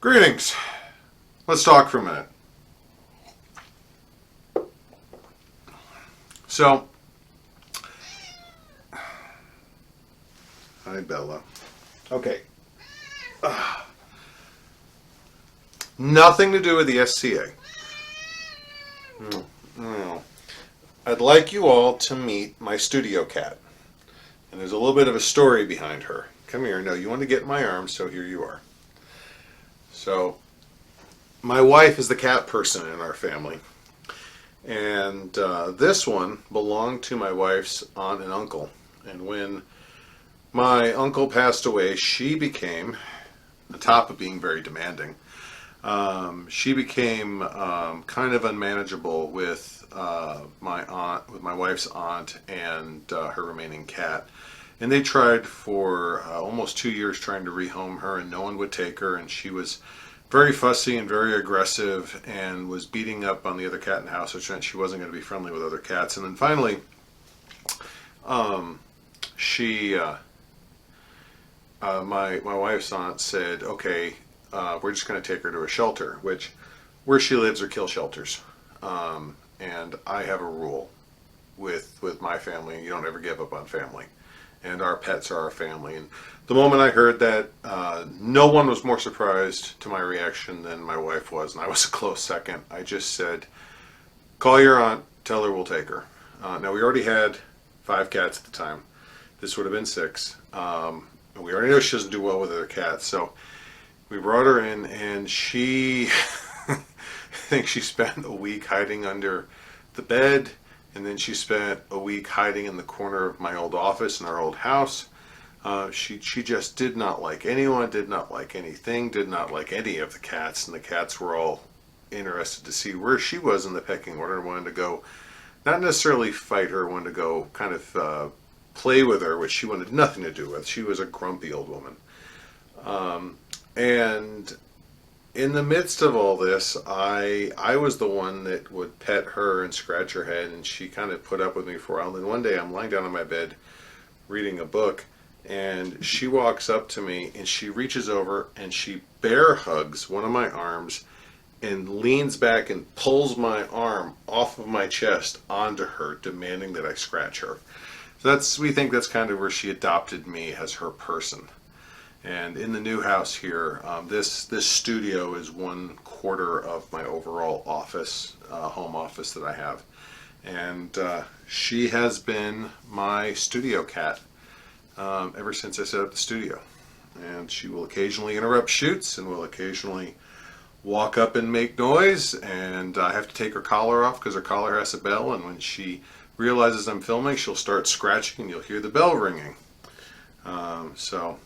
Greetings. Let's talk for a minute. So, hi Bella. Okay. Nothing to do with the SCA. No. I'd like you all to meet my studio cat. And there's a little bit of a story behind her. Come here. No, you want to get in my arms, so here you are. So, my wife is the cat person in our family. And this one belonged to my wife's aunt and uncle. And when my uncle passed away, she became, on top of being very demanding, she became kind of unmanageable with my wife's aunt and her remaining cat. And they tried for almost 2 years trying to rehome her, and no one would take her, and she was very fussy and very aggressive and was beating up on the other cat in the house, which meant she wasn't going to be friendly with other cats. And then finally, my wife's aunt said, okay, we're just going to take her to a shelter, which where she lives are kill shelters. And I have a rule with my family: you don't ever give up on family. And our pets are our family. And the moment I heard that, no one was more surprised to my reaction than my wife was, and I was a close second. I just said, call your aunt, tell her we'll take her. Now, we already had 5 cats at the time. This would have been 6. And we already know she doesn't do well with other cats, so we brought her in, and she, I think she spent a week hiding under the bed. And then she spent a week hiding in the corner of my old office in our old house. She just did not like anyone, did not like anything, did not like any of the cats. And the cats were all interested to see where she was in the pecking order and wanted to go, not necessarily fight her, wanted to go kind of play with her, which she wanted nothing to do with. She was a grumpy old woman. And in the midst of all this, I was the one that would pet her and scratch her head, and she kind of put up with me for a while. And then one day I'm lying down on my bed reading a book, and she walks up to me and she reaches over and she bear hugs one of my arms and leans back and pulls my arm off of my chest onto her, demanding that I scratch her. So we think that's kind of where she adopted me as her person. And in the new house here, this studio is 1/4 of my overall office, home office that I have. And she has been my studio cat ever since I set up the studio. And she will occasionally interrupt shoots and will occasionally walk up and make noise. And I have to take her collar off because her collar has a bell. And when she realizes I'm filming, she'll start scratching and you'll hear the bell ringing. So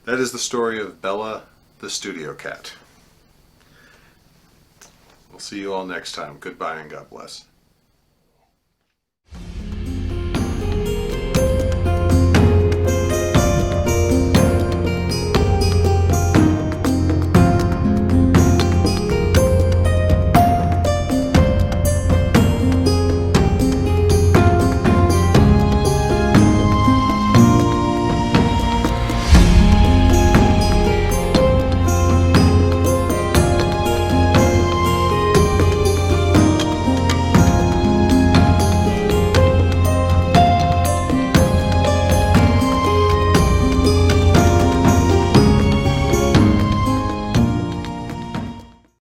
that is the story of Bella, the studio cat. We'll see you all next time. Goodbye and God bless.